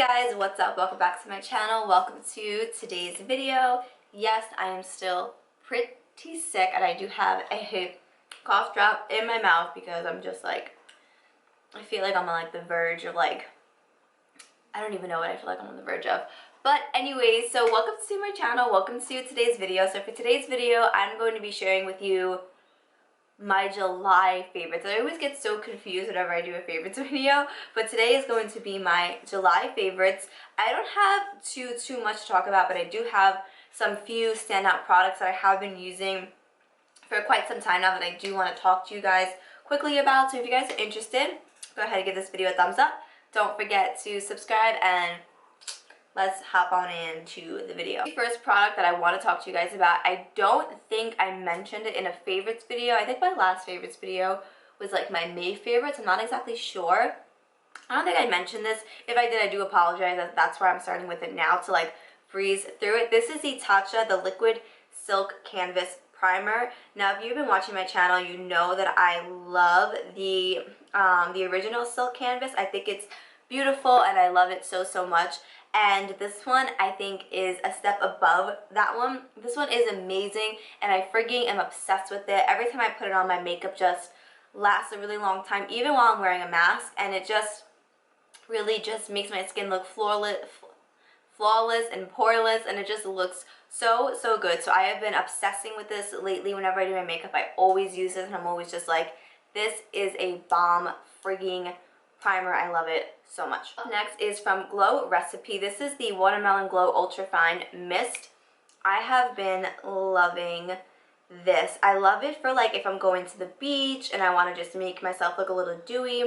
guys, what's up? Welcome back to my channel. Welcome to today's video. Yes, I am still pretty sick and I do have a cough drop in my mouth because I'm just like, I feel like I'm on like the verge of like, I don't even know what I feel like I'm on the verge of. But anyways, so welcome to my channel. Welcome to today's video. So for today's video, I'm going to be sharing with you my July favorites. I always get so confused whenever I do a favorites video, but today is going to be my July favorites. I don't have too much to talk about, but I do have some few standout products that I have been using for quite some time now that I do want to talk to you guys quickly about. So if you guys are interested, go ahead and give this video a thumbs up. Don't forget to subscribe and let's hop on into the video. The first product that I want to talk to you guys about, I don't think I mentioned it in a favorites video. I think my last favorites video was like my May favorites. I'm not exactly sure. I don't think I mentioned this. If I did, I do apologize. That's where I'm starting with it now to like breeze through it. This is the Tatcha, the Liquid Silk Canvas Primer. Now, if you've been watching my channel, you know that I love the original Silk Canvas. I think it's beautiful and I love it so much. And this one I think is a step above that one. This one is amazing and I freaking am obsessed with it. Every time I put it on, my makeup just lasts a really long time, even while I'm wearing a mask, and it just really just makes my skin look flawless and poreless, and it just looks so good. So I have been obsessing with this lately. Whenever I do my makeup, I always use this and I'm always just like, this is a bomb frigging primer. I love it so much. Up next is from Glow Recipe. This is the Watermelon Glow Ultra Fine Mist. I have been loving this. I love it for like if I'm going to the beach and I want to just make myself look a little dewy,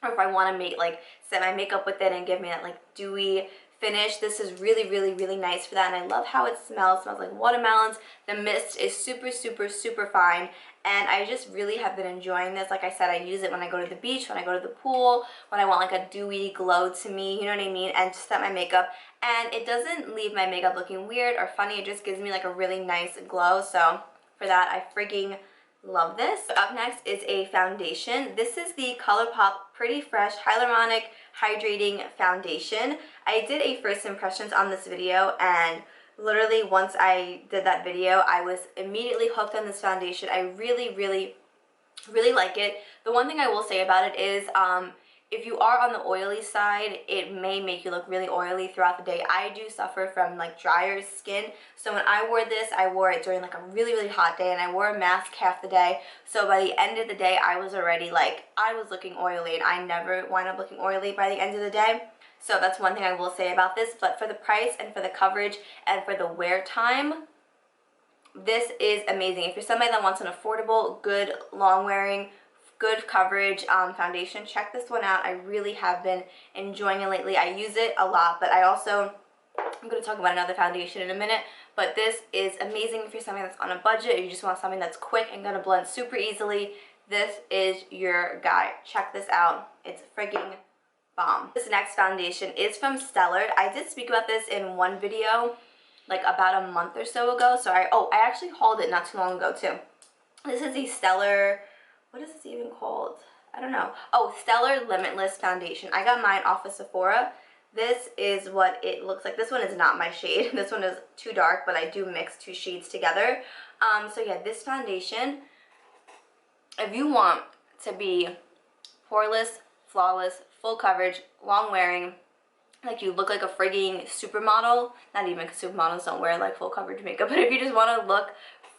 or if I want to make like set my makeup with it and give me that like dewy finish. This is really nice for that, and I love how it smells. It smells like watermelons. The mist is super fine, and I just really have been enjoying this. Like I said, I use it when I go to the beach, when I go to the pool, when I want like a dewy glow to me, you know what I mean, and to set my makeup. And it doesn't leave my makeup looking weird or funny. It just gives me like a really nice glow. So for that, I freaking love this. Up next is a foundation. This is the Colourpop Pretty Fresh Hyaluronic Hydrating Foundation. I did a first impressions on this video, and literally once I did that video, I was immediately hooked on this foundation. I really like it. The one thing I will say about it is if you are on the oily side, it may make you look really oily throughout the day. I do suffer from like drier skin, so when I wore this, I wore it during like a really hot day, and I wore a mask half the day. So by the end of the day, I was already like, I was looking oily, and I never wind up looking oily by the end of the day. So that's one thing I will say about this. But for the price and for the coverage and for the wear time, this is amazing. If you're somebody that wants an affordable, good, long wearing, good coverage foundation, check this one out. I really have been enjoying it lately. I use it a lot, but I'm going to talk about another foundation in a minute, but this is amazing if you're somebody that's on a budget, or you just want something that's quick and going to blend super easily. This is your guy. Check this out. It's frigging bomb. This next foundation is from Stellar. I did speak about this in one video like about a month or so ago. So I actually hauled it not too long ago too. This is the Stellar, what is this even called? I don't know. Oh, Stellar Limitless Foundation. I got mine off of Sephora. This is what it looks like. This one is not my shade. This one is too dark, but I do mix two shades together. So yeah, this foundation, if you want to be poreless, flawless, full coverage, long wearing, like you look like a frigging supermodel, not even because supermodels don't wear like full coverage makeup, but if you just want to look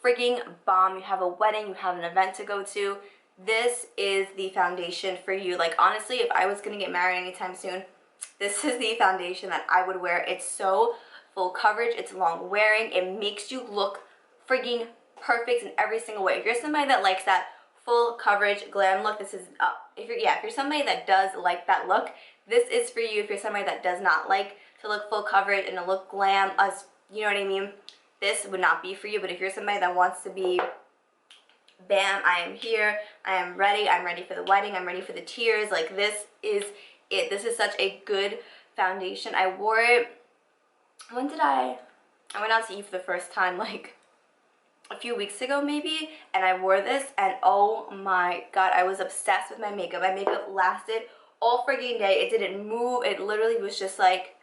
frigging bomb, you have a wedding, you have an event to go to, this is the foundation for you. Like honestly, if I was going to get married anytime soon, this is the foundation that I would wear. It's so full coverage, it's long wearing, it makes you look frigging perfect in every single way. If you're somebody that likes that full coverage glam look, this is if you're somebody that does like that look, this is for you. If you're somebody that does not like to look full coverage and to look glam, you know what I mean, this would not be for you. But if you're somebody that wants to be bam, I am here, I am ready, I'm ready for the wedding, I'm ready for the tears, like this is it. This is such a good foundation. I wore it, when did I went out to eat for the first time like a few weeks ago maybe, and I wore this, and oh my god, I was obsessed with my makeup. My makeup lasted all frigging day. It didn't move. It literally was just like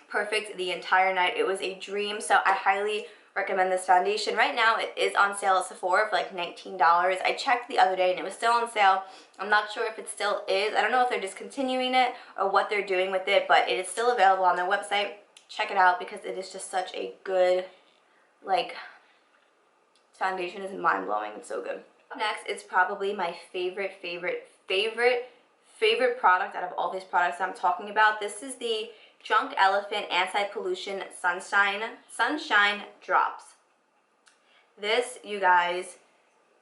perfect the entire night. It was a dream. So I highly recommend this foundation. Right now it is on sale at Sephora for like $19. I checked the other day and it was still on sale. I'm not sure if it still is. I don't know if they're discontinuing it or what they're doing with it, but it is still available on their website. Check it out because it is just such a good, like, foundation is mind-blowing. It's so good. Up next is probably my favorite product out of all these products I'm talking about. This is the Drunk Elephant Anti-Pollution Sunshine Drops. This, you guys,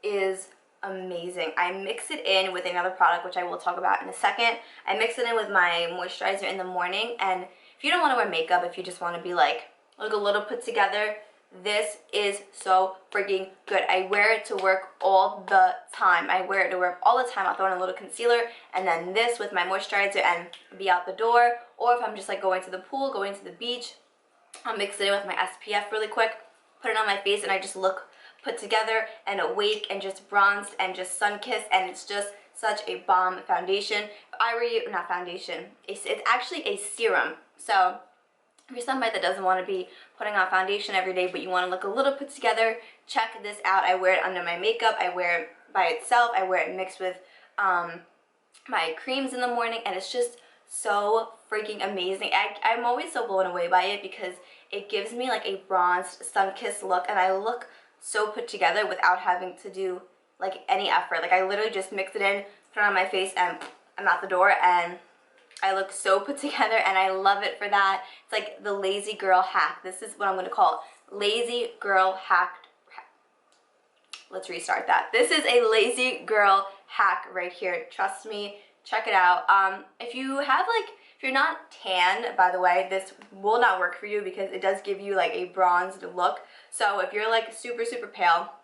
is amazing. I mix it in with another product, which I will talk about in a second. I mix it in with my moisturizer in the morning, and if you don't want to wear makeup, if you just want to be like a little put together, this is so freaking good. I wear it to work all the time. I wear it to work all the time. I'll throw in a little concealer and then this with my moisturizer and be out the door. Or if I'm just like going to the pool, going to the beach, I'll mix it in with my SPF really quick, put it on my face, and I just look put together and awake and just bronzed and just sun-kissed, and it's just such a bomb foundation. If I were you, not foundation, it's actually a serum. So if you're somebody that doesn't want to be putting on foundation every day, but you want to look a little put together, check this out. I wear it under my makeup. I wear it by itself. I wear it mixed with my creams in the morning, and it's just so freaking amazing. I'm always so blown away by it because it gives me like a bronzed, sun-kissed look, and I look so put together without having to do like any effort. Like I literally just mix it in, put it on my face, and I'm out the door, and I look so put together, and I love it for that. It's like the lazy girl hack. This is what I'm going to call it. Lazy girl hack. Let's restart that. This is a lazy girl hack right here. Trust me. Check it out. If you have like, if you're not tan, by the way, this will not work for you because it does give you like a bronzed look. So if you're like super pale,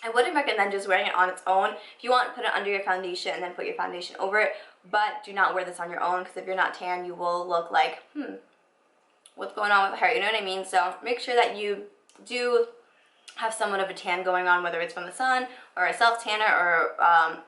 I wouldn't recommend just wearing it on its own. If you want, put it under your foundation and then put your foundation over it. But do not wear this on your own because if you're not tan, you will look like, what's going on with the hair? You know what I mean? So make sure that you do have somewhat of a tan going on, whether it's from the sun or a self-tanner or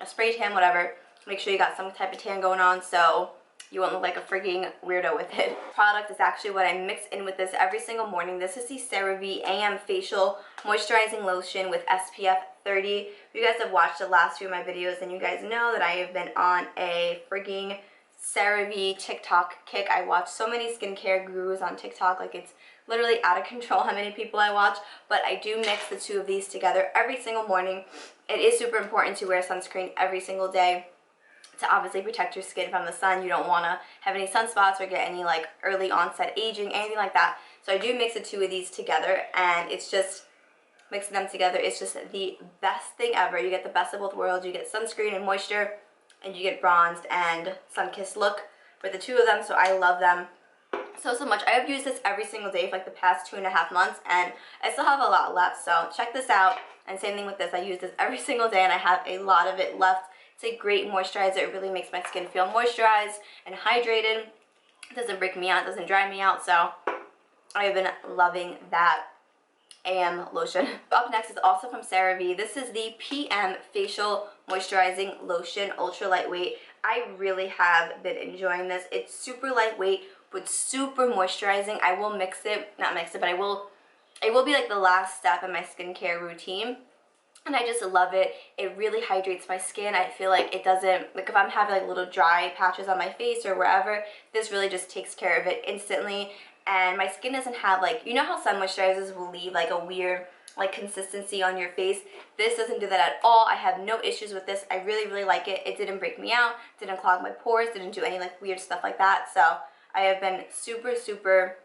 a spray tan, whatever. Make sure you got some type of tan going on so you won't look like a freaking weirdo with it. Product is actually what I mix in with this every single morning. This is the CeraVe AM Facial Moisturizing Lotion with SPF 30. If you guys have watched the last few of my videos, then you guys know that I have been on a freaking CeraVe TikTok kick. I watch so many skincare gurus on TikTok, like it's literally out of control how many people I watch, but I do mix the two of these together every single morning. It is super important to wear sunscreen every single day to obviously protect your skin from the sun. You don't want to have any sunspots or get any like early onset aging, anything like that. So I do mix the two of these together, and it's just, mixing them together is just the best thing ever. You get the best of both worlds. You get sunscreen and moisture, and you get bronzed and sun-kissed look for the two of them. So I love them so much. I have used this every single day for like the past 2.5 months, and I still have a lot left. So check this out. And same thing with this. I use this every single day, and I have a lot of it left. It's a great moisturizer. It really makes my skin feel moisturized and hydrated. It doesn't break me out, it doesn't dry me out, so I've been loving that AM lotion. Up next is also from CeraVe. This is the PM Facial Moisturizing Lotion, ultra lightweight. I really have been enjoying this. It's super lightweight but super moisturizing. I will mix it, not mix it, but it will be like the last step in my skincare routine. And I just love it. It really hydrates my skin. I feel like it doesn't, like if I'm having like little dry patches on my face or wherever, this really just takes care of it instantly. And my skin doesn't have like, you know how some moisturizers will leave like a weird like consistency on your face? This doesn't do that at all. I have no issues with this. I really like it. It didn't break me out, didn't clog my pores, didn't do any like weird stuff like that. So I have been super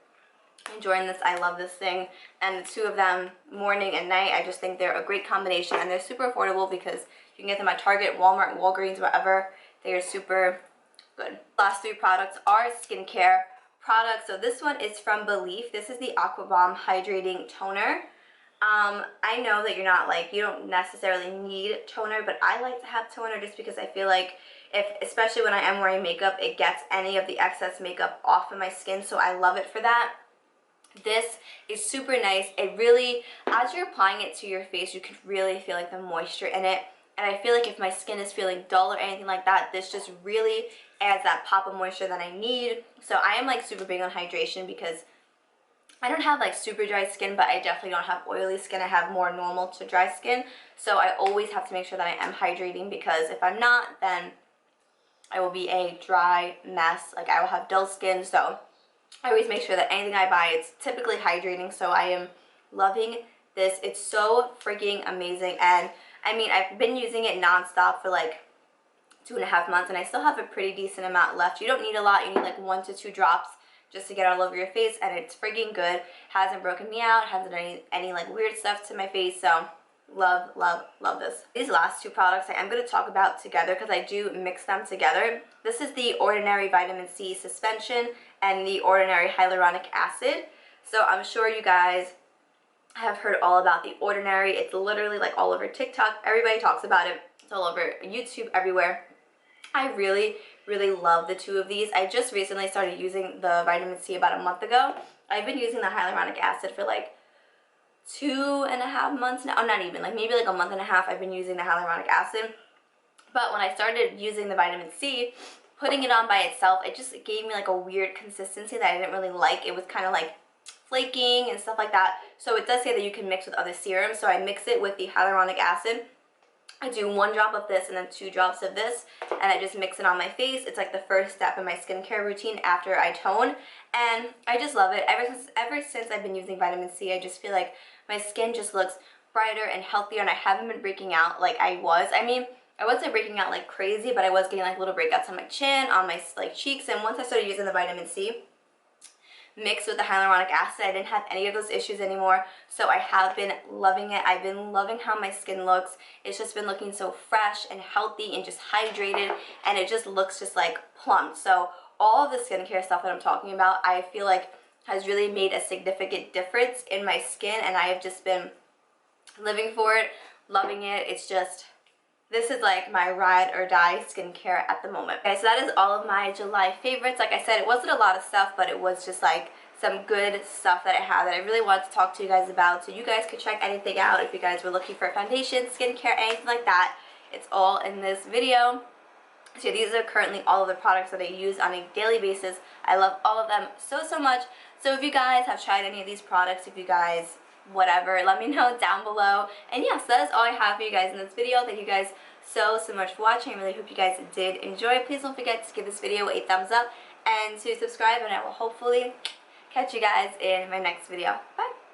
enjoying this. I love this thing, and the two of them morning and night, I just think they're a great combination, and they're super affordable because you can get them at Target, Walmart, Walgreens, wherever. They are super good. Last three products are skincare products. So this one is from Belif. This is the Aqua Bomb Hydrating Toner. I know that you're not like, you don't necessarily need toner, but I like to have toner just because I feel like especially when I am wearing makeup, it gets any of the excess makeup off of my skin, so I love it for that. This is super nice. It really, as you're applying it to your face, you can really feel like the moisture in it. And I feel like if my skin is feeling dull or anything like that, this just really adds that pop of moisture that I need. So I am like super big on hydration because I don't have like super dry skin, but I definitely don't have oily skin. I have more normal to dry skin. So I always have to make sure that I am hydrating, because if I'm not, then I will be a dry mess. Like, I will have dull skin. So I always make sure that anything I buy, it's typically hydrating. So I am loving this. It's so freaking amazing. And I mean, I've been using it nonstop for like 2.5 months, and I still have a pretty decent amount left. You don't need a lot. You need like 1 to 2 drops just to get all over your face, and it's freaking good. Hasn't broken me out, hasn't done any like weird stuff to my face. So love, love, love this. These last 2 products I am going to talk about together because I do mix them together. This is the Ordinary Vitamin C Suspension and the Ordinary Hyaluronic Acid. So I'm sure you guys have heard all about the Ordinary. It's literally like all over TikTok. Everybody talks about it. It's all over YouTube, everywhere. I really, really love the 2 of these. I just recently started using the vitamin C about a month ago. I've been using the hyaluronic acid for like 2.5 months now. Oh, not even, like maybe like a month and a half I've been using the hyaluronic acid. But when I started using the vitamin C, putting it on by itself, it just gave me like a weird consistency that I didn't really like. It was kind of like flaking and stuff like that. So it does say that you can mix with other serums. So I mix it with the hyaluronic acid. I do 1 drop of this and then 2 drops of this, and I just mix it on my face. It's like the first step in my skincare routine after I tone, and I just love it. Ever since I've been using vitamin C, I just feel like my skin just looks brighter and healthier, and I haven't been breaking out like I was. I mean, I wasn't breaking out like crazy, but I was getting like little breakouts on my chin, on my like cheeks, and once I started using the vitamin C mixed with the hyaluronic acid, I didn't have any of those issues anymore. So I have been loving it. I've been loving how my skin looks. It's just been looking so fresh and healthy and just hydrated, and it just looks just like plumped. So all of the skincare stuff that I'm talking about, I feel like has really made a significant difference in my skin, and I have just been living for it, loving it. It's just, this is like my ride or die skincare at the moment. Okay, so that is all of my July favorites. Like I said, it wasn't a lot of stuff, but it was just like some good stuff that I had that I really wanted to talk to you guys about. So you guys could check anything out if you guys were looking for foundation, skincare, anything like that. It's all in this video. So these are currently all of the products that I use on a daily basis. I love all of them so, so much. So if you guys have tried any of these products, if you guys whatever, let me know down below. And yes, that is all I have for you guys in this video. Thank you guys so much for watching. I really hope you guys did enjoy. Please don't forget to give this video a thumbs up and to subscribe, and I will hopefully catch you guys in my next video. Bye!